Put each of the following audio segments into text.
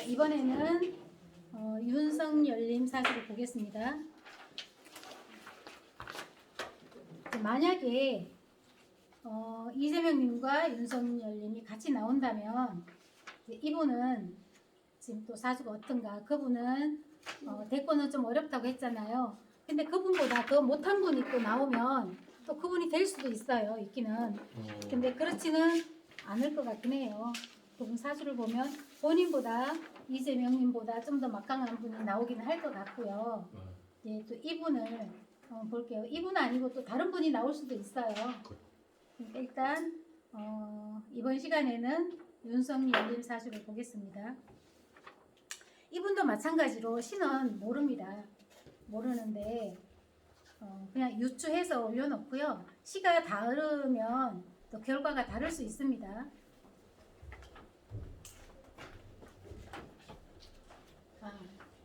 이번에는 윤석열님 사주를 보겠습니다. 만약에 이재명님과 윤석열님이 같이 나온다면 이분은 지금 또 사주가 어떤가? 그분은 대권은 좀 어렵다고 했잖아요. 근데 그분보다 더 못한 분이 또 나오면 또 그분이 될 수도 있어요. 있기는. 근데 그렇지는 않을 것 같긴 해요. 그분 사주를 보면 본인보다 이재명님보다 좀 더 막강한 분이 나오긴 할 것 같고요. 예, 또 이분을 볼게요. 이분 아니고 또 다른 분이 나올 수도 있어요. 일단 이번 시간에는 윤석열님 사주를 보겠습니다. 이분도 마찬가지로 신은 모릅니다. 모르는데 그냥 유추해서 올려놓고요. 시가 다르면 또 결과가 다를 수 있습니다.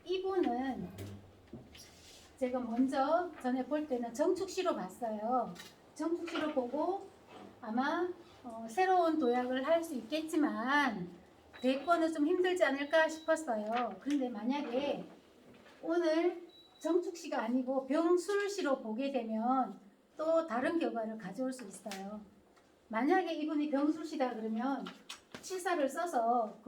이분은 제가 먼저 전에 볼 때는 정축시로 봤어요. 정축시로 보고 아마 새로운 도약을 할 수 있겠지만 대권은 좀 힘들지 않을까 싶었어요. 그런데 만약에 오늘 정축시가 아니고 병술시로 보게 되면 또 다른 결과를 가져올 수 있어요. 만약에 이분이 병술시다 그러면 칠사를 써서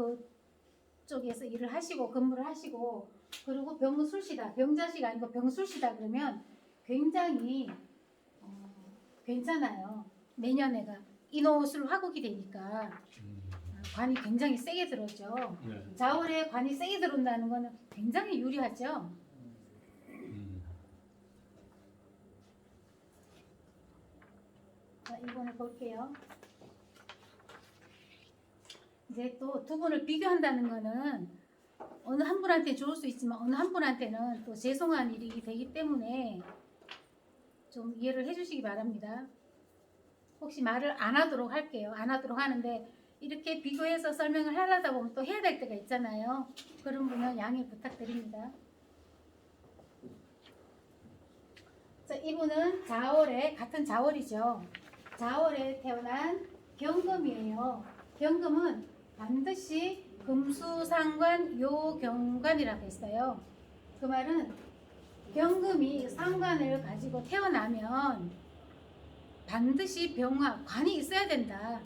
그쪽에서 일을 하시고 근무를 하시고, 그리고 병술시다, 병자시가 아니고 병술시다 그러면 굉장히 괜찮아요. 내년에가 인호술 화국이 되니까 관이 굉장히 세게 들어오죠. 네. 자월에 관이 세게 들어온다는 거는 굉장히 유리하죠. 자, 이번에 볼게요. 이제 또 두 분을 비교한다는 거는 어느 한 분한테 좋을 수 있지만 어느 한 분한테는 또 죄송한 일이 되기 때문에 좀 이해를 해주시기 바랍니다. 혹시 말을 안 하도록 할게요. 안 하도록 하는데 이렇게 비교해서 설명을 하려다 보면 또 해야 될 때가 있잖아요. 그런 분은 양해 부탁드립니다. 자, 이분은 자월에, 같은 자월이죠. 자월에 태어난 경금이에요. 경금은 반드시 금수상관 요경관이라고 했어요. 그 말은 경금이 상관을 가지고 태어나면 반드시 병화, 관이 있어야 된다.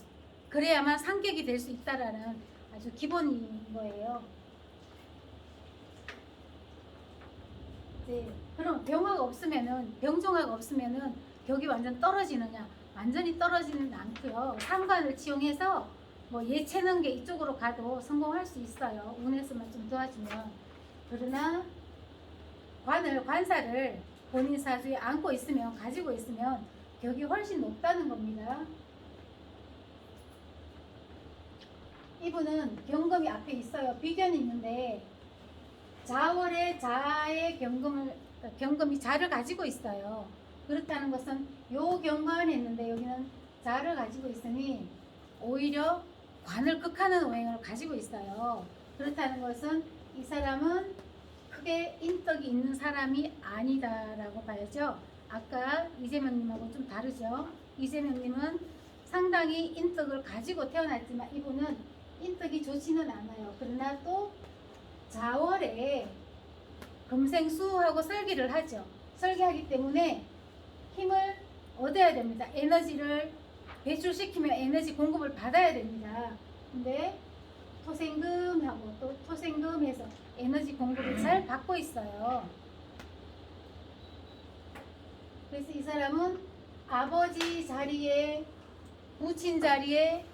그래야만 상격이 될 수 있다라는 아주 기본인 거예요. 네, 그럼 병화가 없으면은, 병종화가 없으면은 격이 완전 떨어지느냐? 완전히 떨어지는 않고요. 상관을 지용해서 뭐 예체는 게 이쪽으로 가도 성공할 수 있어요. 운에서만 좀 도와주면. 그러나 관사를 본인 사주에 안고 있으면, 가지고 있으면 격이 훨씬 높다는 겁니다. 이분은 경금이 앞에 있어요. 비견이 있는데 자월에 자의 경금이 자를 가지고 있어요. 그렇다는 것은 요 경관에 있는데 여기는 자를 가지고 있으니 오히려 관을 극하는 오행을 가지고 있어요. 그렇다는 것은 이 사람은 크게 인덕이 있는 사람이 아니다라고 봐야죠. 아까 이재명님하고 좀 다르죠. 이재명님은 상당히 인덕을 가지고 태어났지만 이분은 인덕이 좋지는 않아요. 그러나 또 자월에 금생수하고 설기를 하죠. 설기하기 때문에 힘을 얻어야 됩니다. 에너지를 배출시키면 에너지 공급을 받아야 됩니다. 근데 토생금하고 또 토생금해서 에너지 공급을 잘 받고 있어요. 그래서 이 사람은 아버지 자리에, 부친 자리에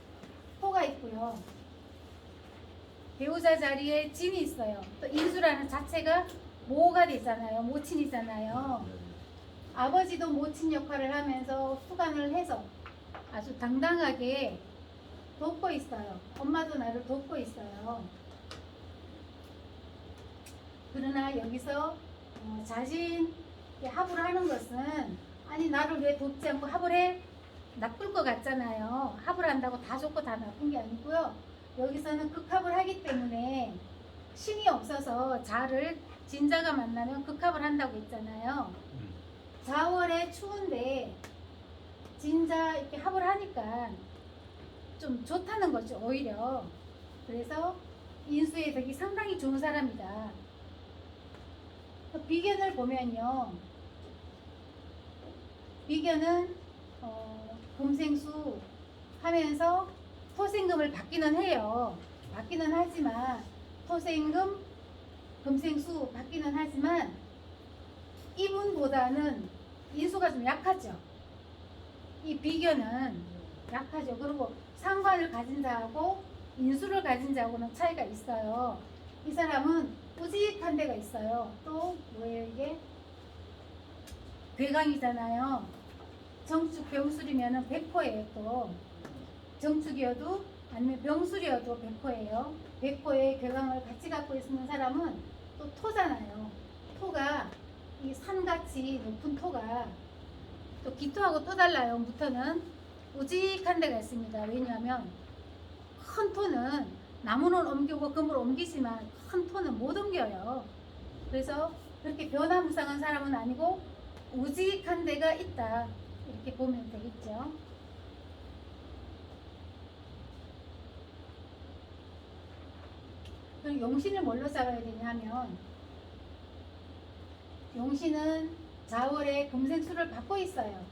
토가 있고요. 배우자 자리에 진이 있어요. 또 인수라는 자체가 모가 되잖아요. 모친이잖아요. 아버지도 모친 역할을 하면서 수간을 해서 아주 당당하게 돕고 있어요. 엄마도 나를 돕고 있어요. 그러나 여기서 자진 합을 하는 것은, 아니 나를 왜 돕지 않고 합을 해? 나쁠 것 같잖아요. 합을 한다고 다 좋고 다 나쁜 게 아니고요. 여기서는 극합을 하기 때문에 신이 없어서 자를 진자가 만나면 극합을 한다고 했잖아요. 자월에 추운데 진자 이렇게 합을 하니까 좀 좋다는 거죠, 오히려. 그래서 인수의 덕이 상당히 좋은 사람이다. 비견을 보면요, 비견은 금생수 하면서 토생금을 받기는 해요. 받기는 하지만 토생금, 금생수 받기는 하지만 이분보다는 인수가 좀 약하죠. 이 비견은 약하죠. 그리고 상관을 가진 자하고 인수를 가진 자하고는 차이가 있어요. 이 사람은 우직한 데가 있어요. 또 뭐예요 이게? 괴강이잖아요. 정축 병술이면은 100호예요. 또 정축이어도 아니면 병술이어도 100호예요. 100호의 괴강을 같이 갖고 있는 사람은 또 토잖아요. 토가 이 산같이 높은 토가 또 기토하고 또 달라요. 무토는 우직한 데가 있습니다. 왜냐하면 큰 토는 나무는 옮기고 금을 옮기지만 큰 토는 못 옮겨요. 그래서 그렇게 변화무쌍한 사람은 아니고 우직한 데가 있다. 이렇게 보면 되겠죠. 그리고 용신을 뭘로 잡아야 되냐 하면 용신은 자월에 금생수를 받고 있어요.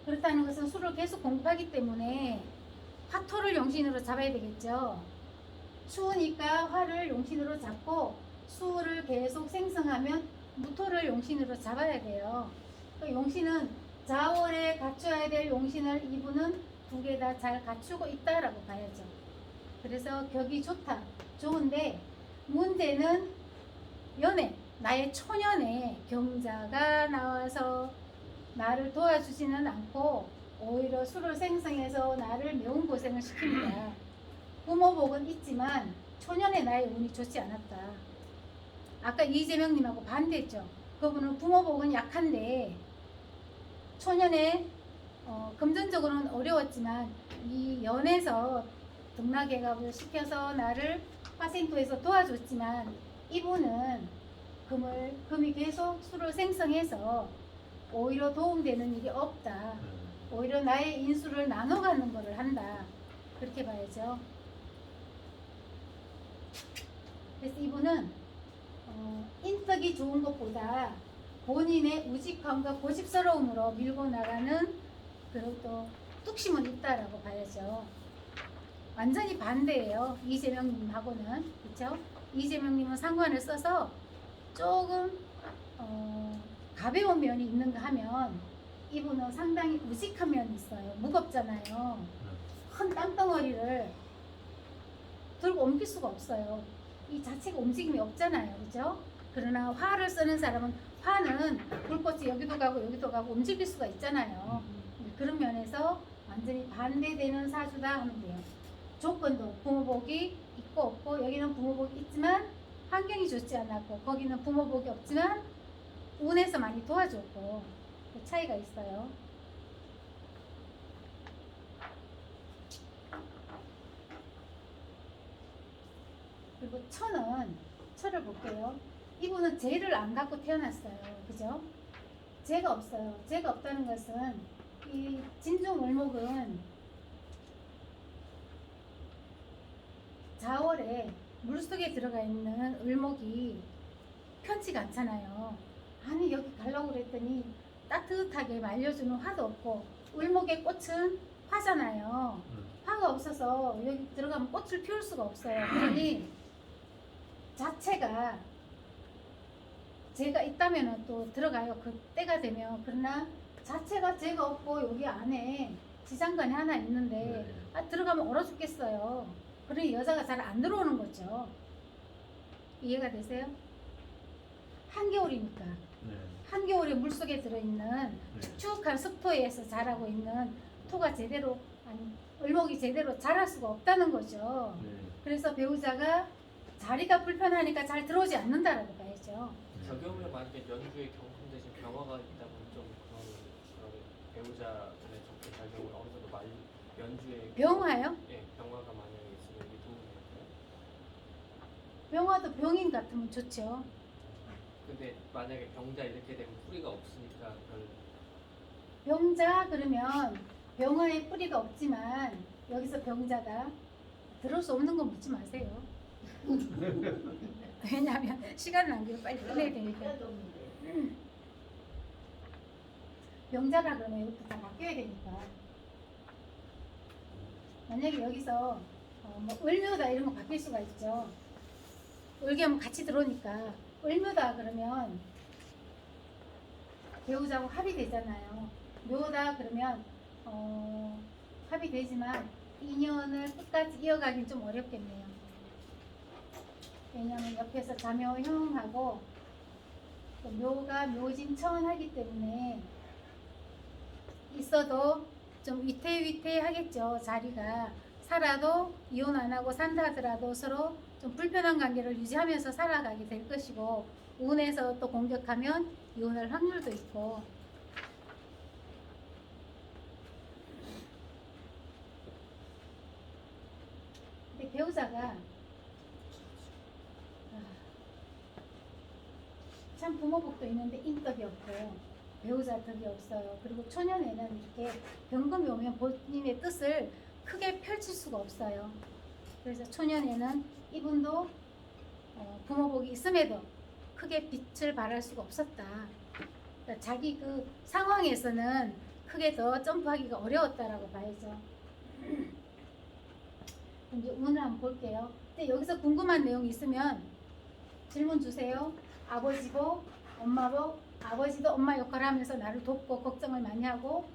그렇다는 것은 수를 계속 공부하기 때문에 화토를 용신으로 잡아야 되겠죠. 추우니까 화를 용신으로 잡고 수를 계속 생성하면 무토를 용신으로 잡아야 돼요. 용신은 자월에 갖춰야 될 용신을 이분은 두 개 다 잘 갖추고 있다라고 봐야죠. 그래서 격이 좋다. 좋은데 문제는 연애, 나의 초년에 경자가 나와서 나를 도와주지는 않고 오히려 수를 생성해서 나를 매운 고생을 시킵니다. 부모복은 있지만 초년에 나의 운이 좋지 않았다. 아까 이재명님하고 반대했죠. 그분은 부모복은 약한데 초년에 금전적으로는 어려웠지만 이 연에서 등락해가지고 시켜서 나를 화생토에서 도와줬지만 이분은 금이 계속 수를 생성해서 오히려 도움되는 일이 없다. 오히려 나의 인수를 나눠가는 것을 한다. 그렇게 봐야죠. 그래서 이분은 인덕이 좋은 것보다 본인의 우직함과 고집스러움으로 밀고 나가는 그리고 또 뚝심은 있다라고 봐야죠. 완전히 반대예요. 이재명님하고는. 그렇죠? 이재명님은 상관을 써서 조금 가벼운 면이 있는가 하면 이분은 상당히 우직한 면이 있어요. 무겁잖아요. 큰 땅덩어리를 들고 옮길 수가 없어요. 이 자체가 움직임이 없잖아요. 그죠? 그러나 화를 쓰는 사람은 화는 불꽃이 여기도 가고 여기도 가고 움직일 수가 있잖아요. 그런 면에서 완전히 반대되는 사주다 하면 돼요. 조건도 부모복이 있고 없고 여기는 부모복이 있지만 환경이 좋지 않았고 거기는 부모복이 없지만 운에서 많이 도와줬고 그 차이가 있어요. 그리고 철을 볼게요. 이분은 재를 안 갖고 태어났어요. 그죠? 재가 없어요. 재가 없다는 것은 이 진중을목은 자월에 물속에 들어가 있는 을목이 편치가 않잖아요. 아니 여기 가려고 그랬더니 따뜻하게 말려주는 화도 없고 을목의 꽃은 화잖아요. 화가 없어서 여기 들어가면 꽃을 피울 수가 없어요. 그러니 자체가 재가 있다면 또 들어가요. 그 때가 되면. 그러나 자체가 재가 없고 여기 안에 지장간이 하나 있는데 들어가면 얼어 죽겠어요. 그러니 여자가 잘 안 들어오는 거죠. 이해가 되세요? 한겨울이니까. 한겨울에 물속에 들어있는 축축한 습토에서 자라고 있는 토가 제대로 아니 을목이 제대로 자랄 수가 없다는 거죠. 그래서 배우자가 자리가 불편하니까 잘 들어오지 않는다라고 봐야죠. 적용을 만약에 연주에 경품 대신 병화가 있다면 좀 그런 배우자분의 좋게 작용을 어느 정도 연주에 병화요? 예, 병화가 만약에 있으면 이게 도움이 될까요? 병화도 병인 같으면 좋죠. 근데 만약에 병자 이렇게 되면 뿌리가 없으니까 병자 그러면 병화에 뿌리가 없지만 여기서 병자다 들을 수 없는 건 묻지 마세요. 왜냐하면 시간 낭비를 빨리 끝내야 되니까. 명자라 그러면 이것도 다 바뀌어야 되니까. 만약에 여기서 뭐 을묘다 이런 거 바뀔 수가 있죠. 을겸 같이 들어오니까 을묘다 그러면 배우자하고 합이 되잖아요. 묘다 그러면 합이 되지만 인연을 끝까지 이어가긴 좀 어렵겠네요. 왜냐하면 옆에서 자묘형하고 또 묘가 묘진천하기 때문에 있어도 좀 위태위태하겠죠. 자리가 살아도 이혼 안 하고 산다 하더라도 서로 좀 불편한 관계를 유지하면서 살아가게 될 것이고, 운에서 또 공격하면 이혼할 확률도 있고. 근데 배우자가 참 부모복도 있는데 인덕이 없고 배우자 덕이 없어요. 그리고 초년에는 이렇게 병금이 오면 본인의 뜻을 크게 펼칠 수가 없어요. 그래서 초년에는 이분도 부모복이 있음에도 크게 빛을 발할 수가 없었다. 그러니까 자기 그 상황에서는 크게 더 점프하기가 어려웠다라고 봐야죠. 이제 운을 한번 볼게요. 근데 여기서 궁금한 내용이 있으면 질문 주세요. 아버지고 엄마고, 아버지도 엄마 역할을 하면서 나를 돕고 걱정을 많이 하고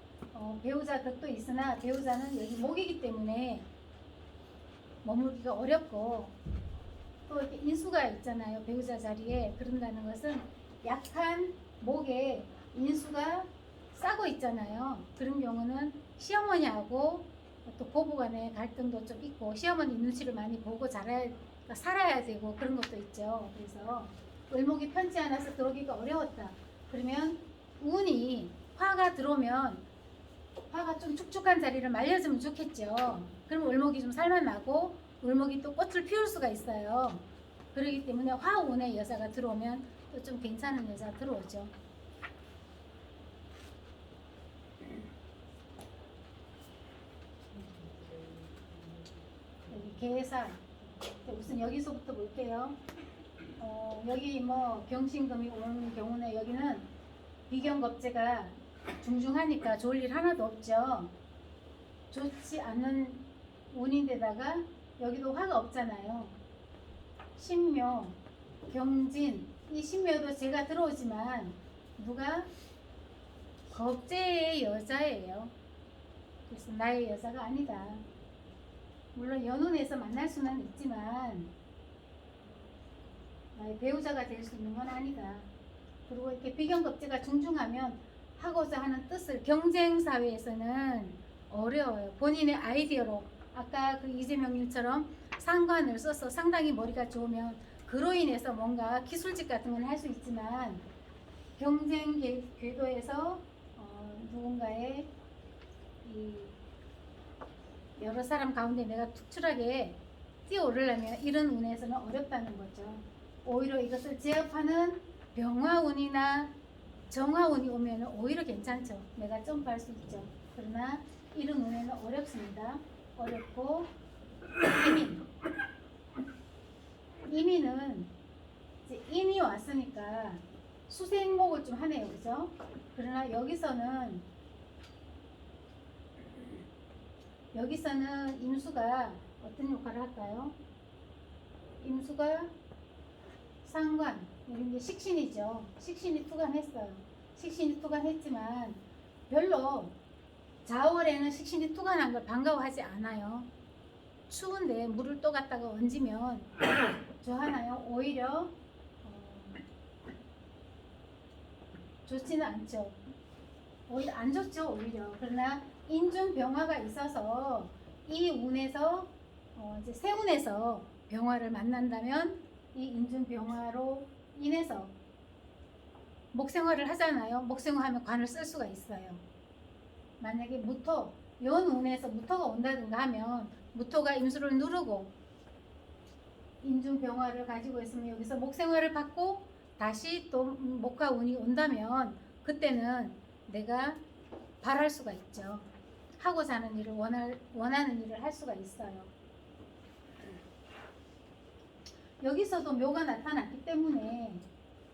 배우자 덕도 있으나 배우자는 여기 목이기 때문에 머물기가 어렵고, 또 이렇게 인수가 있잖아요. 배우자 자리에. 그런다는 것은 약한 목에 인수가 싸고 있잖아요. 그런 경우는 시어머니하고 또 고부 간의 갈등도 좀 있고, 시어머니 눈치를 많이 보고 살아야 되고 그런 것도 있죠. 그래서 을목이 편치 않아서 들어오기가 어려웠다. 그러면 운이 화가 들어오면 화가 좀 축축한 자리를 말려주면 좋겠죠. 그럼 을목이 좀 살만나고 을목이 또 꽃을 피울 수가 있어요. 그렇기 때문에 화운의 여자가 들어오면 또 좀 괜찮은 여자가 들어오죠. 여기 계산. 우선 여기서부터 볼게요. 여기 뭐 경신금이 오는 경우는 여기는 비경겁제가 중중하니까 좋을 일 하나도 없죠. 좋지 않은 운인데다가 여기도 화가 없잖아요. 신묘, 경진, 이 신묘도 제가 들어오지만 누가 겁제의 여자예요. 그래서 나의 여자가 아니다. 물론 연운에서 만날 수는 있지만 나의 배우자가 될 수 있는 건 아니다. 그리고 이렇게 비경겁제가 중중하면 하고자 하는 뜻을 경쟁 사회에서는 어려워요. 본인의 아이디어로 아까 그 이재명님처럼 상관을 써서 상당히 머리가 좋으면 그로 인해서 뭔가 기술직 같은 건 할 수 있지만 경쟁 궤도에서 누군가의 이 여러 사람 가운데 내가 특출하게 뛰어오르려면 이런 운에서는 어렵다는 거죠. 오히려 이것을 제압하는 병화운이나 정화운이 오면 오히려 괜찮죠. 내가 점프할 수 있죠. 그러나 이런 운에는 어렵습니다. 어렵고, 이민은 이제 인이 왔으니까 수생목을 좀 하네요. 그죠? 그러나 여기서는 임수가 어떤 역할을 할까요? 임수가 상관, 여기 이제 식신이죠. 식신이 투관했어요. 식신이 투관했지만 별로 자월에는 식신이 투관한 걸 반가워하지 않아요. 추운데 물을 또 갖다가 얹으면 좋아하나요? 오히려 좋지는 않죠. 오히려 안 좋죠. 오히려. 그러나 인준병화가 있어서 이 운에서 이제 세운에서 병화를 만난다면 이 인준병화로 인해서 목생화를 하잖아요. 목생화하면 관을 쓸 수가 있어요. 만약에 무토, 연운에서 무토가 온다든가 하면 무토가 임수를 누르고 인준병화를 가지고 있으면 여기서 목생화를 받고 다시 또 목화 운이 온다면 그때는 내가 바랄 수가 있죠. 하고자 하는 일을 원하는 일을 할 수가 있어요. 여기서도 묘가 나타났기 때문에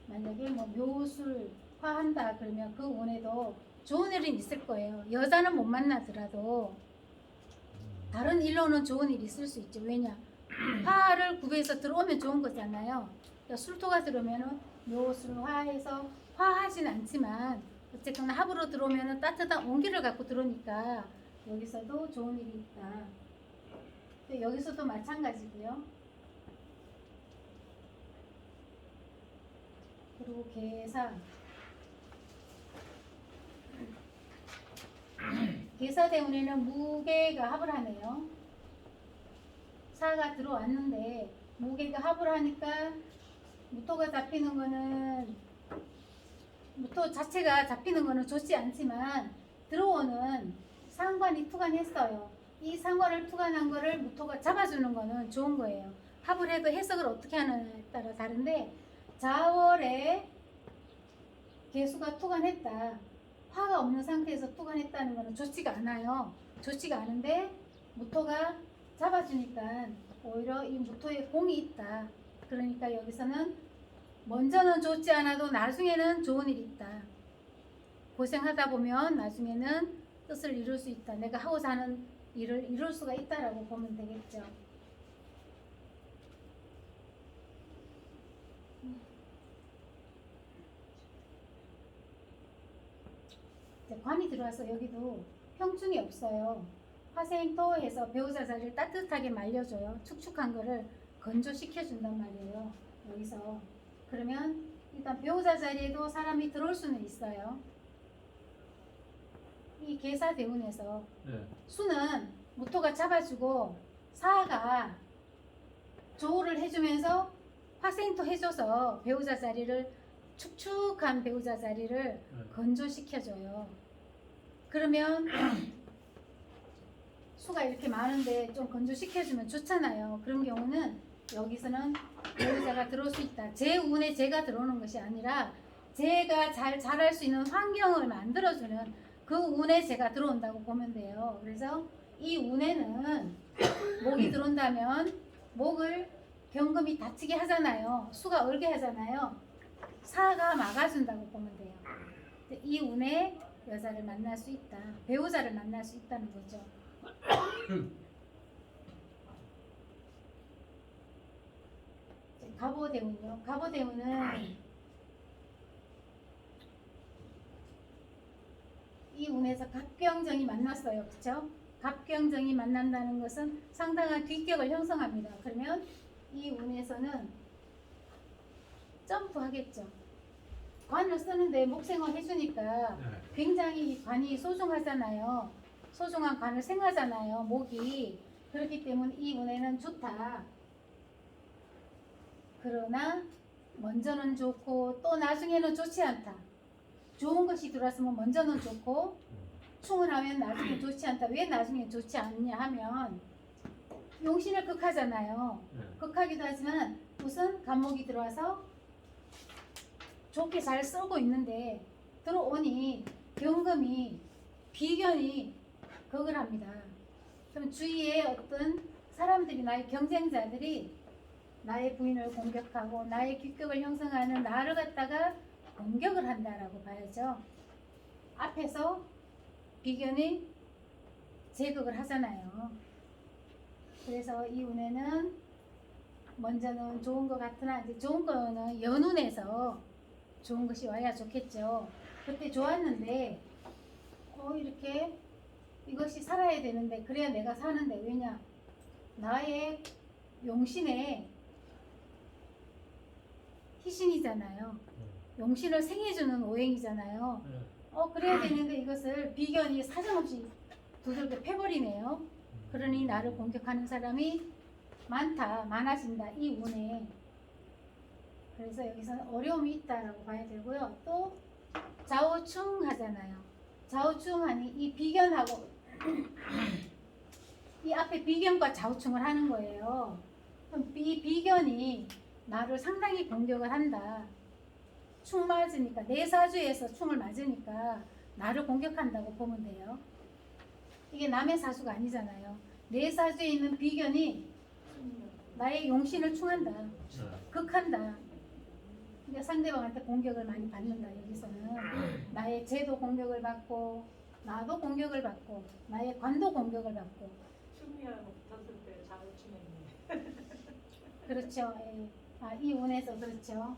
만약에 뭐 묘술 화한다 그러면 그 운에도 좋은 일은 있을 거예요. 여자는 못 만나더라도 다른 일로는 좋은 일이 있을 수 있죠. 왜냐? 화를 구해서 들어오면 좋은 거잖아요. 그러니까 술토가 들어오면은 묘술 화해서 화하진 않지만 어쨌거나 합으로 들어오면은 따뜻한 온기를 갖고 들어오니까 여기서도 좋은 일이 있다. 근데 여기서도 마찬가지고요. 그리고 계사. 계사 때문에는 무게가 합을 하네요. 사가 들어왔는데 무게가 합을 하니까 무토가 잡히는 거는 무토 자체가 잡히는 거는 좋지 않지만 들어오는 상관이 투관했어요. 이 상관을 투관한 거를 무토가 잡아주는 거는 좋은 거예요. 합을 해도 해석을 어떻게 하느냐에 따라 다른데 자월에 개수가 투관했다. 화가 없는 상태에서 투관했다는 거는 좋지가 않아요. 좋지가 않은데 무토가 잡아주니까 오히려 이 무토에 공이 있다. 그러니까 여기서는 먼저는 좋지 않아도 나중에는 좋은 일이 있다. 고생하다 보면 나중에는 뜻을 이룰 수 있다. 내가 하고자 하는 일을 이룰 수가 있다라고 보면 되겠죠. 이제 관이 들어와서 여기도 평충이 없어요. 화생토해서 배우자 자리를 따뜻하게 말려줘요. 축축한 거를 건조시켜준단 말이에요. 여기서 그러면 일단 배우자 자리에도 사람이 들어올 수는 있어요. 이 계사 대운에서 네. 수는 무토가 잡아주고 사가 조우를 해주면서 화생토 해줘서 배우자 자리를 축축한 배우자 자리를 건조시켜줘요. 그러면 수가 이렇게 많은데 좀 건조시켜주면 좋잖아요. 그런 경우는 여기서는 배우자가 들어올 수 있다. 제 운에 제가 들어오는 것이 아니라 제가 잘 자랄 수 있는 환경을 만들어주는 그 운에 제가 들어온다고 보면 돼요. 그래서 이 운에는 목이 들어온다면 목을 경금이 다치게 하잖아요. 수가 얼게 하잖아요. 사가 막아준다고 보면 돼요. 이 운에 여자를 만날 수 있다. 배우자를 만날 수 있다는 거죠. 갑오대운요. 갑오대운은 이 운에서 갑경정이 만났어요. 그렇죠? 갑경정이 만난다는 것은 상당한 귀격을 형성합니다. 그러면 이 운에서는 점프하겠죠. 관을 쓰는데 목생을 해주니까 굉장히 관이 소중하잖아요. 소중한 관을 생하잖아요. 목이. 그렇기 때문에 이 운에는 좋다. 그러나 먼저는 좋고 또 나중에는 좋지 않다. 좋은 것이 들어왔으면 먼저는 좋고 충분하면 나중에 좋지 않다. 왜 나중에 좋지 않냐 하면 용신을 극하잖아요. 극하기도 하지만 우선 간목이 들어와서 좋게 잘 쓰고 있는데 들어오니 경금이 비견이 극을 합니다. 그럼 주위에 어떤 사람들이 나의 경쟁자들이 나의 부인을 공격하고 나의 귀격을 형성하는 나를 갖다가 공격을 한다라고 봐야죠. 앞에서 비견이 제극을 하잖아요. 그래서 이 운에는 먼저는 좋은 것 같으나 이제 좋은 거는 연운에서 좋은 것이 와야 좋겠죠. 그때 좋았는데 이렇게 이것이 살아야 되는데 그래야 내가 사는데 왜냐 나의 용신에 희신이잖아요. 용신을 생해주는 오행이잖아요. 그래야 되는데 이것을 비견이 사정없이 두들겨 패버리네요. 그러니 나를 공격하는 사람이 많아진다. 이 운에. 그래서 여기서는 어려움이 있다라고 봐야 되고요. 또 좌우충 하잖아요. 좌우충하니 이 비견하고 이 앞에 비견과 좌우충을 하는 거예요. 그럼 이 비견이 나를 상당히 공격을 한다. 충 맞으니까 내 사주에서 충을 맞으니까 나를 공격한다고 보면 돼요. 이게 남의 사주가 아니잖아요. 내 사주에 있는 비견이 나의 용신을 충한다. 네. 극한다. 그러니까 상대방한테 공격을 많이 받는다. 여기서는 나의 재도 공격을 받고 나도 공격을 받고 나의 관도 공격을 받고 춤이하고 붙었을 때 잘 추네. 그렇죠. 예. 아, 이 운에서 그렇죠.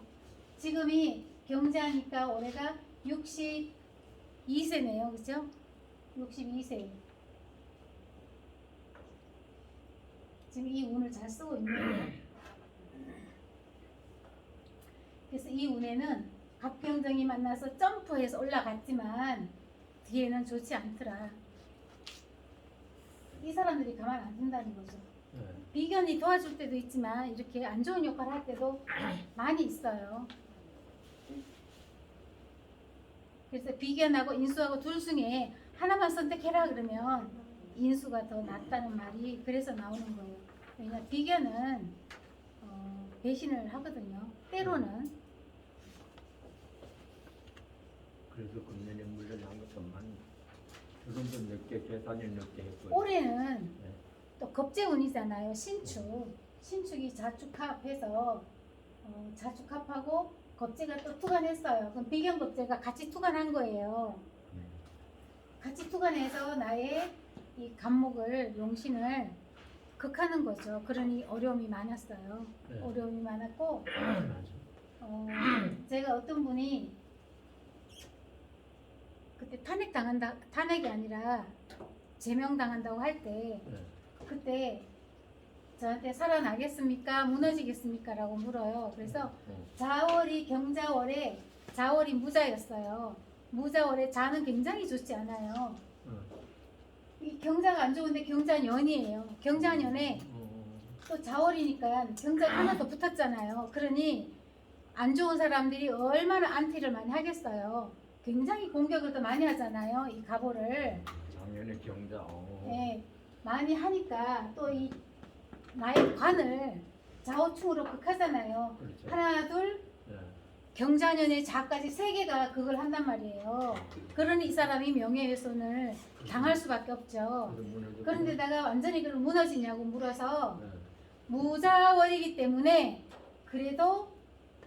지금이 경자니까 올해가 62세네요. 그렇죠? 62세. 지금 이 운을 잘 쓰고 있는 거예요. 그래서 이 운에는 갑경정이 만나서 점프해서 올라갔지만 뒤에는 좋지 않더라. 이 사람들이 가만 안 둔다는 거죠. 네. 비견이 도와줄 때도 있지만 이렇게 안 좋은 역할을 할 때도 많이 있어요. 그래서 비견하고 인수하고 둘 중에 하나만 선택해라 그러면 인수가 더 낫다는 말이 그래서 나오는 거예요. 왜냐 비견은 배신을 하거든요. 때로는. 그래서 금년에 물건을 한 것만 조금도 늦게 계산을 늦게 했고. 올해는 네. 또 겁재운이잖아요. 신축. 신축이 자축합해서 자축합하고 겁재가 또 투간했어요. 그럼 비견 겁재가 같이 투간한 거예요. 같이 투간해서 나의 이 간목을 용신을 극하는 거죠. 그러니 어려움이 많았어요. 네. 어려움이 많았고 맞아. 제가 어떤 분이 그때 탄핵이 아니라 제명당한다고 할 때 네. 그때 저한테 살아나겠습니까? 무너지겠습니까? 라고 물어요. 그래서 자월이 경자월에 자월이 무자였어요. 무자월에 자는 굉장히 좋지 않아요. 이 경자가 안 좋은데 경자년이에요. 경자년에 또 자월이니까 경자가 하나 더 붙었잖아요. 그러니 안 좋은 사람들이 얼마나 안티를 많이 하겠어요. 굉장히 공격을 더 많이 하잖아요. 이 가보를. 작년에 경자. 예, 많이 하니까 또 이 나의 관을 좌우충으로 극하잖아요. 그렇죠. 하나, 둘, 네. 경자년의 자까지 세 개가 그걸 한단 말이에요. 그러니 이 사람이 명예훼손을 당할 수밖에 없죠. 그런데다가 완전히 그걸 무너지냐고 물어서 네. 무자월이기 때문에 그래도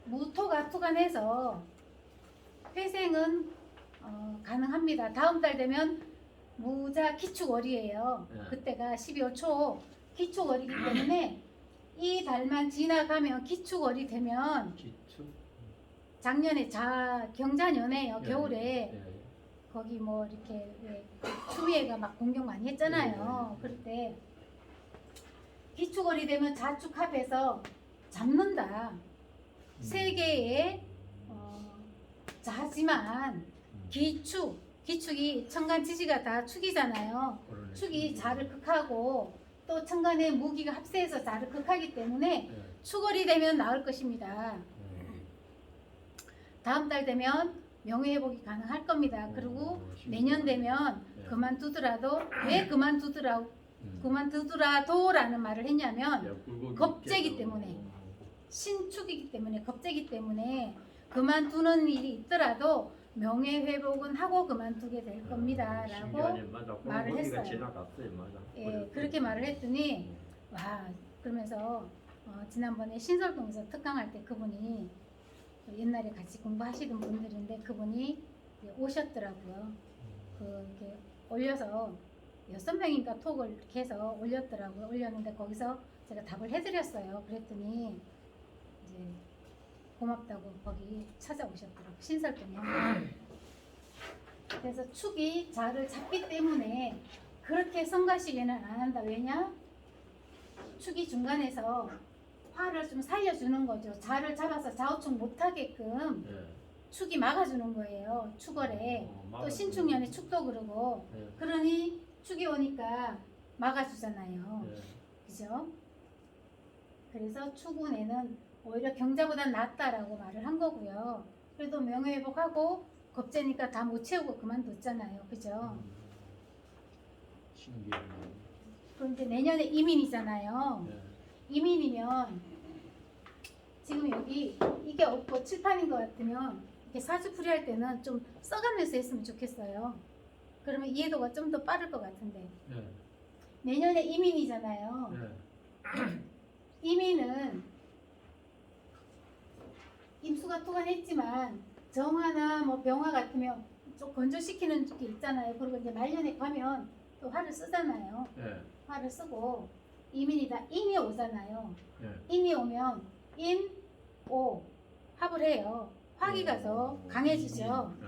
무토가 투간해서 회생은 가능합니다. 다음 달 되면 무자 기축월이에요. 네. 그때가 12월 초 기축월이기 때문에 이 달만 지나가면 기축월이 되면 기축. 작년에 경자년에요. 네. 겨울에 네. 거기 뭐 이렇게 왜 추위에가 막 공격 많이 했잖아요. 네. 그럴 때 기축월이 되면 자축합해서 잡는다. 세 개의 자지만 기축이 천간지지가 다 축이잖아요. 그러네. 축이 자를 극하고 또 천간의 무기가 합세해서 자를 극하기 때문에 네. 축월이 되면 나을 것입니다. 다음 달 되면 명예회복이 가능할 겁니다. 그리고 내년 되면 네. 그만두더라도 왜 그만두더라도라는 말을 했냐면 겁재기 때문에. 신축이기 때문에 겁재기 때문에 그만두는 일이 있더라도 명예회복은 하고 그만두게 될 겁니다. 라고 말을 했어요. 지나갔어요. 맞아. 예, 그렇게 말을 했더니 와 그러면서 지난번에 신설동에서 특강할 때 그분이 옛날에 같이 공부하시던 분들인데 그분이 이제 오셨더라고요. 이렇게 올려서 6명인가 톡을 이렇게 해서 올렸더라고요. 올렸는데 거기서 제가 답을 해드렸어요. 그랬더니 이제 고맙다고 거기 찾아오셨더라고요. 신설동에. 그래서 축이 자를 잡기 때문에 그렇게 성가시게는 안 한다. 왜냐? 축이 중간에서 화를 좀 살려주는 거죠. 자를 잡아서 좌우축 못하게끔 네. 축이 막아주는 거예요. 축월에. 또 신축년에 축도 그러고. 네. 그러니 축이 오니까 막아주잖아요. 네. 그죠? 그래서 축운에는 오히려 경자보다 낫다라고 말을 한 거고요. 그래도 명예회복하고 겁재니까 다 못 채우고 그만뒀잖아요. 그죠? 신기하네. 그럼 이제 내년에 이민이잖아요. 네. 이민이면 지금 여기 이게 없고 칠판인 것 같으면 이렇게 사주풀이 할 때는 좀 써가면서 했으면 좋겠어요. 그러면 이해도가 좀 더 빠를 것 같은데 네. 내년에 이민이잖아요. 네. 임의는 임수가 투관했지만 정화나 뭐 병화 같으면 좀 건조시키는 게 있잖아요. 그리고 이제 말년에 가면 또 화를 쓰잖아요. 예. 화를 쓰고 임인이다 인이 오잖아요. 예. 인이 오면 인, 오 합을 해요. 화기가 더 강해지죠. 예.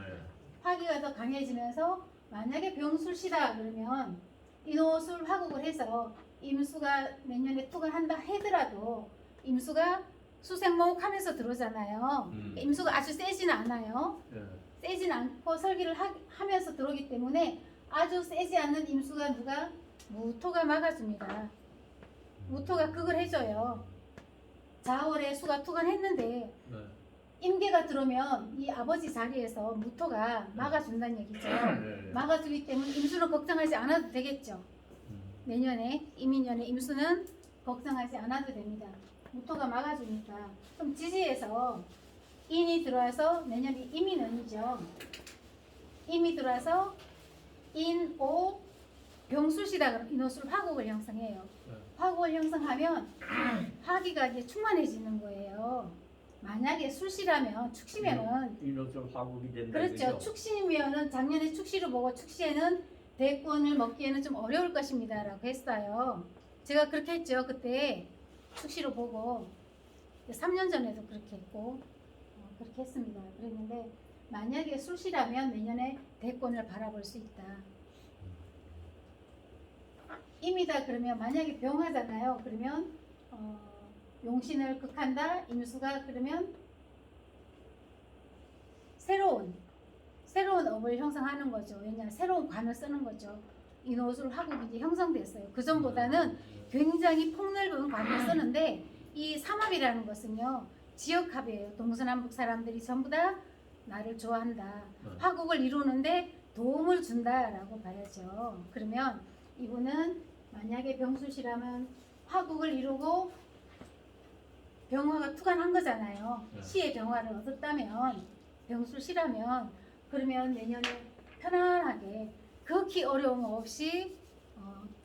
화기가 더 강해지면서 만약에 병술시다 그러면 인호술 화국을 해서 임수가 내년에 투관한다 하더라도 임수가 수생목 하면서 들어오잖아요. 임수가 아주 세지는 않아요. 예. 세진 않고 설기를 하면서 들어오기 때문에 아주 세지 않는 임수가 누가 무토가 막아줍니다. 무토가 그걸 해줘요. 자월에 수가 투관했는데 예. 임계가 들어오면 이 아버지 자리에서 무토가 막아준다는 얘기죠. 예. 막아주기 때문에 임수는 걱정하지 않아도 되겠죠. 내년에 이민년에 임수는 걱정하지 않아도 됩니다. 무토가 막아주니까. 그럼 지지에서 인이 들어와서 내년에 이민년이죠. 임이 들어와서 인, 오, 병술시다 그러면 인호술 화국을 형성해요. 네. 화국을 형성하면 화기가 이제 충만해지는 거예요. 만약에 술시라면 축시면은 인호술 화국이 된다. 그렇죠. 이거죠? 축시면은 작년에 축시를 보고 축시에는 대권을 먹기에는 좀 어려울 것입니다라고 했어요. 제가 그렇게 했죠. 그때 축시로 보고 3년 전에도 그렇게 했고 그렇게 했습니다. 그랬는데 만약에 술시라면 내년에 대권을 바라볼 수 있다. 임이다 그러면 만약에 병하잖아요. 그러면 용신을 극한다. 임수가 그러면 새로운 업을 형성하는 거죠. 왜냐 새로운 관을 쓰는 거죠. 인호술 화국이 이제 형성됐어요. 그 전보다는 굉장히 폭넓은 관을 쓰는데 이 삼합이라는 것은요 지역합이에요. 동서남북 사람들이 전부 다 나를 좋아한다. 화국을 이루는데 도움을 준다라고 봐야죠. 그러면 이분은 만약에 병술시라면 화국을 이루고 병화가 투관한 거잖아요. 네. 시의 병화를 얻었다면 병술시라면 그러면 내년에 편안하게 극히 어려움 없이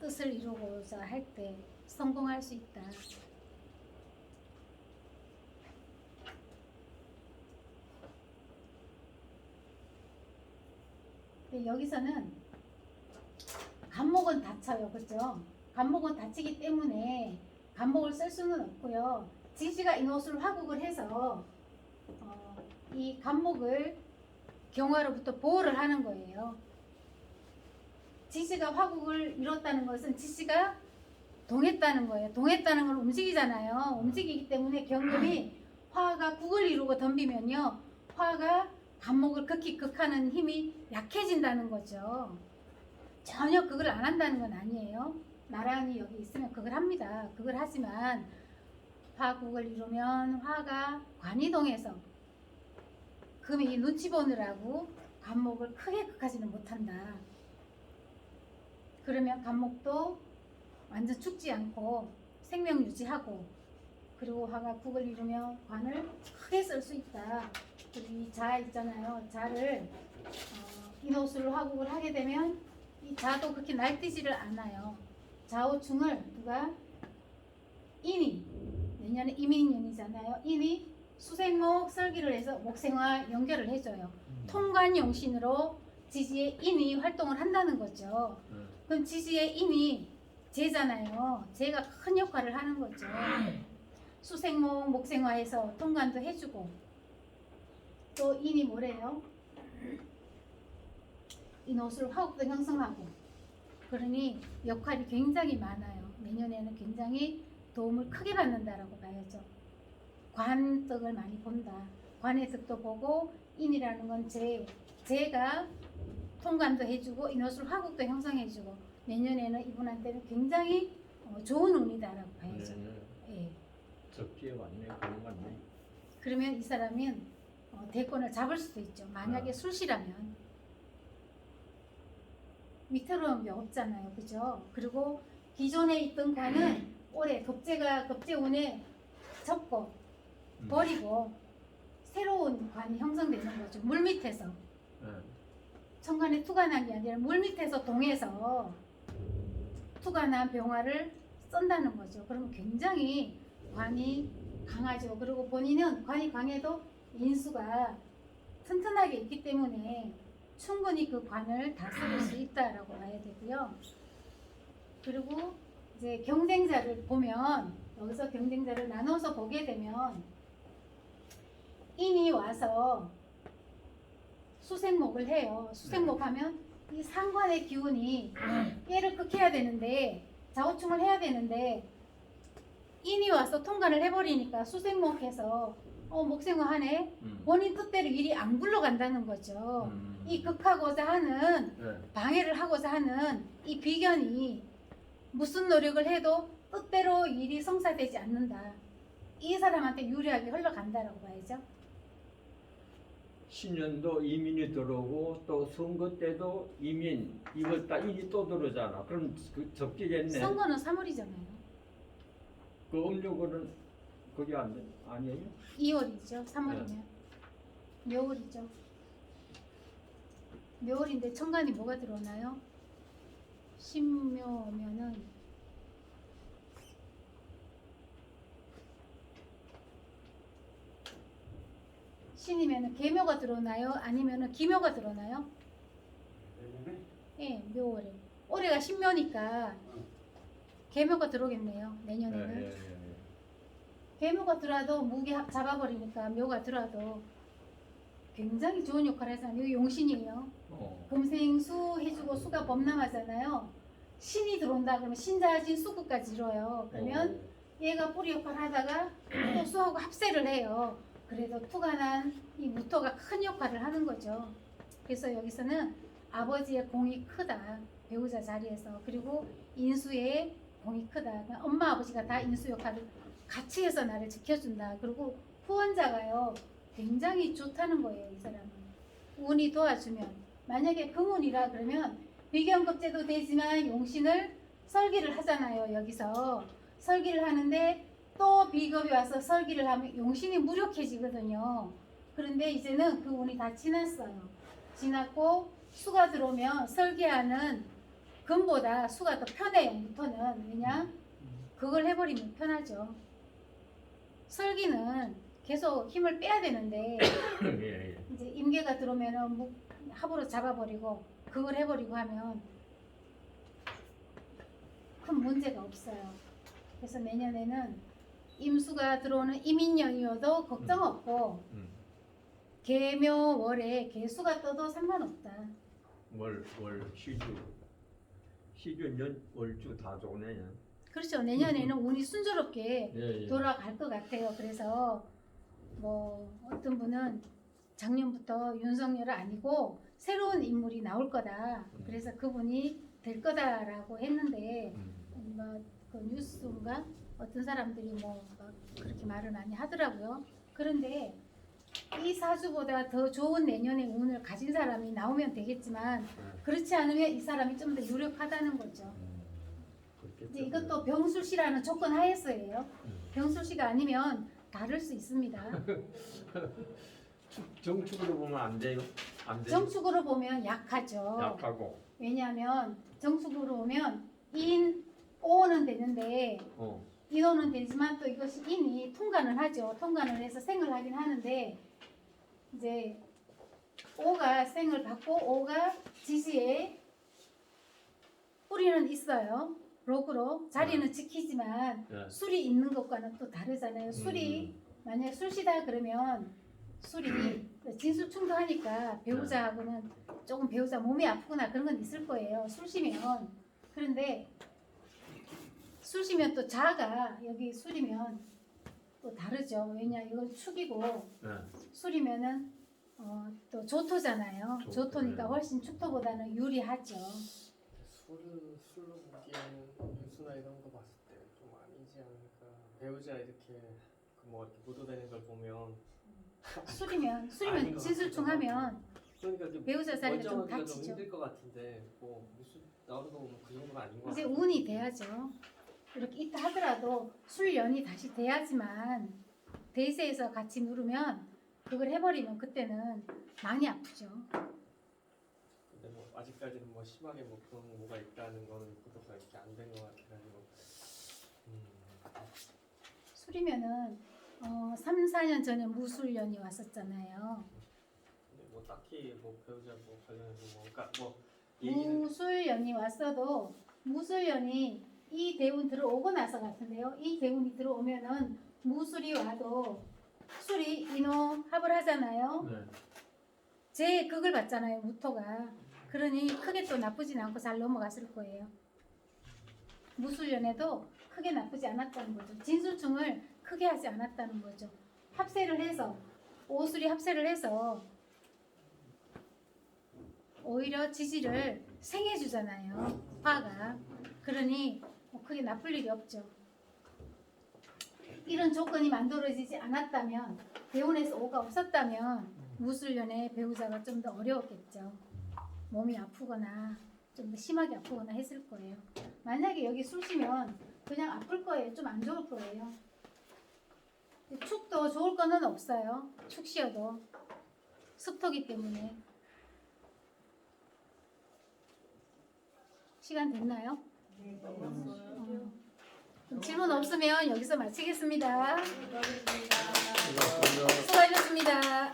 뜻을 이루고자 할 때 성공할 수 있다. 근데 여기서는 간목은 다쳐요. 그렇죠? 간목은 다치기 때문에 간목을 쓸 수는 없고요. 지지가 인호술 화국을 해서 이 간목을 경화로부터 보호를 하는 거예요. 지지가 화국을 이뤘다는 것은 지지가 동했다는 거예요. 동했다는 건 움직이잖아요. 움직이기 때문에 경금이 화가 국을 이루고 덤비면요. 화가 간목을 극히 극하는 힘이 약해진다는 거죠. 전혀 그걸 안 한다는 건 아니에요. 나란히 여기 있으면 그걸 합니다. 그걸 하지만 화국을 이루면 화가 관이동해서 금이 눈치 보느라고 간목을 크게 극하지는 못한다. 그러면 간목도 완전 죽지 않고 생명 유지하고 그리고 화가 국을 이루면 관을 크게 쓸 수 있다. 그리고 이 자 있잖아요. 자를 인호술 화국을 하게 되면 이 자도 그렇게 날뛰지를 않아요. 좌우충을 누가 인이 내년에 이민년이잖아요. 인이 수생목 설기를 해서 목생화 연결을 해줘요. 통관용신으로 지지의 인이 활동을 한다는 거죠. 그럼 지지의 인이 재잖아요. 재가 큰 역할을 하는 거죠. 수생목 목생화해서 통관도 해주고 또 인이 뭐래요? 인호술 화국도 형성하고 그러니 역할이 굉장히 많아요. 내년에는 굉장히 도움을 크게 받는다라고 봐야죠. 관덕을 많이 본다. 관의 덕도 보고 인이라는 건 재가 통관도 해주고 인호술 화국도 형성해주고 내년에는 이분한테는 굉장히 좋은 운이다라고 봐야죠. 예. 적지에 왔네. 그런 거 같네. 그러면 이 사람은 대권을 잡을 수도 있죠. 만약에 술시라면 위태로운 게 없잖아요. 그죠? 그리고 기존에 있던 관은 올해 급제운에 접고 버리고 새로운 관이 형성되는 거죠. 물 밑에서. 천간에 투관한 게 아니라 물 밑에서 동해서 투관한 병화를 쓴다는 거죠. 그러면 굉장히 관이 강하죠. 그리고 본인은 관이 강해도 인수가 튼튼하게 있기 때문에 충분히 그 관을 다스릴 수 있다라고 봐야 되고요. 그리고 이제 경쟁자를 보면 여기서 경쟁자를 나눠서 보게 되면 인이 와서 수생목을 해요. 수생목 하면 이 상관의 기운이 얘를 극해야 되는데 자우충을 해야 되는데 인이 와서 통과를 해버리니까 수생목해서 목생을 하네. 본인 뜻대로 일이 안 굴러간다는 거죠. 이 극하고자 하는 네. 방해를 하고자 하는 이 비견이 무슨 노력을 해도 뜻대로 일이 성사되지 않는다. 이 사람한테 유리하게 흘러간다라고 봐야죠. 신년도 이민이 들어오고 또 선거 때도 이민 이걸 딱 인이 또 들어오잖아. 그럼 그 적기겠네. 선거는 3월이잖아요. 그 음력으로는 그게 아니에요? 2월이죠. 3월이면 묘월이죠. 묘월인데 천간이 뭐가 들어오나요? 신묘면은 신이면은 계묘가 들어오나요? 아니면은 기묘가 들어오나요? 예, 묘월에. 올해가 신묘니까 계묘가 들어오겠네요. 내년에는. 예. 계묘가 들어와도 무게 잡아버리니까 묘가 들어와도 굉장히 좋은 역할을 하잖아요. 여기 용신이에요. 금생수 해주고 수가 범람하잖아요. 신이 들어온다 그러면 신자진 수구까지 이뤄요. 그러면 얘가 뿌리 역할을 하다가 또 수하고 합세를 해요. 그래도 투가 난 이 무토가 큰 역할을 하는 거죠. 그래서 여기서는 아버지의 공이 크다. 배우자 자리에서. 그리고 인수의 공이 크다. 그러니까 엄마 아버지가 다 인수 역할을 같이 해서 나를 지켜준다. 그리고 후원자가요. 굉장히 좋다는 거예요. 이 사람은. 운이 도와주면. 만약에 금운이라 그러면 비견급제도 되지만 용신을 설기를 하잖아요. 여기서. 설기를 하는데 또 비겁이 와서 설기를 하면 용신이 무력해지거든요. 그런데 이제는 그 운이 다 지났어요. 지났고 수가 들어오면 설기하는 금보다 수가 더 편해요. 무토는. 왜냐? 그걸 해버리면 편하죠. 설기는 계속 힘을 빼야 되는데 예. 이제 임계가 들어오면은 합으로 잡아버리고 그걸 해버리고 하면 큰 문제가 없어요. 그래서 내년에는 임수가 들어오는 이민년이어도 걱정 없고 계묘월에 개수가 떠도 상관없다. 월 시주 년 월주 다 좋네. 그렇죠. 내년에는 운이 순조롭게 예. 돌아갈 것 같아요. 그래서 뭐 어떤 분은 작년부터 윤석열 아니고 새로운 인물이 나올 거다. 그래서 그분이 될 거다라고 했는데 그 뉴스인가 어떤 사람들이 막 그렇게 말을 많이 하더라고요. 그런데 이 사주보다 더 좋은 내년의 운을 가진 사람이 나오면 되겠지만 그렇지 않으면 이 사람이 좀 더 유력하다는 거죠. 이제 이것도 병술씨라는 조건 하에서예요. 병술씨가 아니면 다를 수 있습니다. 정축으로 보면 안 돼요? 안 돼요? 정축으로 보면 약하죠. 약하고. 왜냐하면 정축으로 보면 인, 오는 되는데 인오는 되지만 또 이것이 인이 통관을 하죠. 통관을 해서 생을 하긴 하는데 이제 오가 생을 받고 오가 지지에 뿌리는 있어요. 록으로 자리는 지키지만 네. 술이 있는 것과는 또 다르잖아요. 술이 만약에 술시다 그러면 술이 진술충도 하니까 배우자하고는 조금 배우자 몸이 아프거나 그런 건 있을 거예요. 술시면. 그런데 술시면 또 자가 여기 술이면 또 다르죠. 왜냐 이건 축이고 술이면은 또 조토잖아요. 조토니까 훨씬 축토보다는 유리하죠. 술로 보기에는 유수나 이런 거 봤을 때 좀 아니지 않을까. 배우자 이렇게 뭐 이렇게 묻어다니는 걸 보면 술이면 아닌 것 진술충 하면 그러니까 그 배우자 자리가 좀 멀쩡하기가 좀 다치죠. 힘들 것 같은데 뭐 무슨 나오는 거 보면 그 정도는 아닌 것 이제 같아요. 운이 돼야죠. 이렇게 있다 하더라도 술연이 다시 돼야지만 대세에서 같이 누르면 그걸 해버리면 그때는 많이 아프죠. 근데 뭐 아직까지는 뭐 심하게 뭐 그런 뭐가 있다는 거는 보도가 이렇게 안 된 것 같아가지고 풀이면은 3, 4년 전에 무술년이 왔었잖아요. 근데 뭐 딱히 뭐 배우자 뭐 관련해서 뭐 그러니까 뭐 얘기는 무술년이 왔어도 무술년이 이 대운 들어오고 나서 같은데요. 이 대운이 들어오면은 무술이 와도 술이 인호합을 하잖아요. 네. 제 극을 받잖아요. 무토가. 그러니 크게 또 나쁘진 않고 잘 넘어갔을 거예요. 무술년에도 크게 나쁘지 않았다는 거죠. 진술충을 크게 하지 않았다는 거죠. 합세를 해서 오술이 합세를 해서 오히려 지지를 생해주잖아요. 화가. 그러니 뭐 크게 나쁠 일이 없죠. 이런 조건이 만들어지지 않았다면 대운에서 오가 없었다면 무술년의 배우자가 좀 더 어려웠겠죠. 몸이 아프거나 좀 더 심하게 아프거나 했을 거예요. 만약에 여기 쑤시면 그냥 아플 거예요. 좀 안 좋을 거예요. 축도 좋을 거는 없어요. 축시여도 습토기 때문에. 시간 됐나요? 네, 그럼 질문 없으면 여기서 마치겠습니다. 수고하셨습니다. 수고하셨습니다.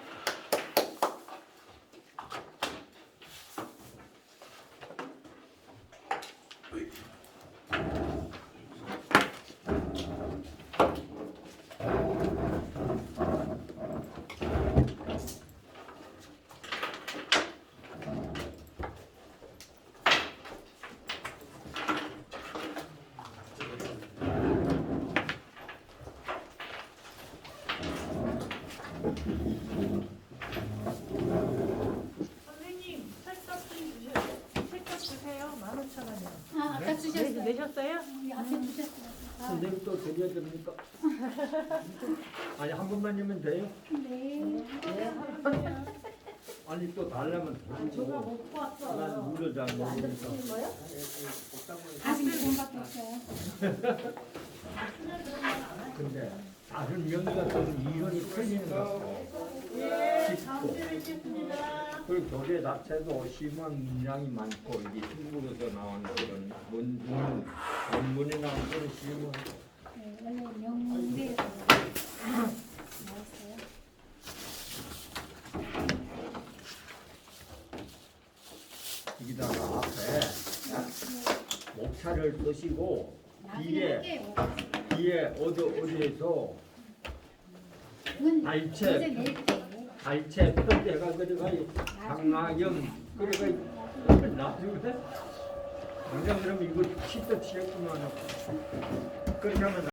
선생님, 책값 좀 주세요. 책값 주세요. 15,000원이요. 아, 아까 주셨어요. 내셨어요? 여기 앞에 주셨어요. 아, 선생님 또 드려야 됩니까? 아니 한 번만이면 돼요? 네. 아니 또 달라면 저가 더 못 난 봤어요. 물을 잘 모르니까. 아직 돈밖에 없어요. 근데 다른 명의가 좀 이론이 틀리는 것 같고 예, 다음 주에 뵙겠습니다. 그리고 교재 자체도 심한 문장이 많고 이게 중국에서 나온 그런 원문에 나온 그런 심한 네, 원래 명대에서 나왔어요. 여기다가 앞에 목차를 쓰시고 나중에 뒤에 할게요. 뒤에 어디에서 그건 알체. 어제 낼 때. 갈채 편대가 그래가 장나염 그래가 나중에 당장 그러면 이거 시도 치겠구만 그렇게 하면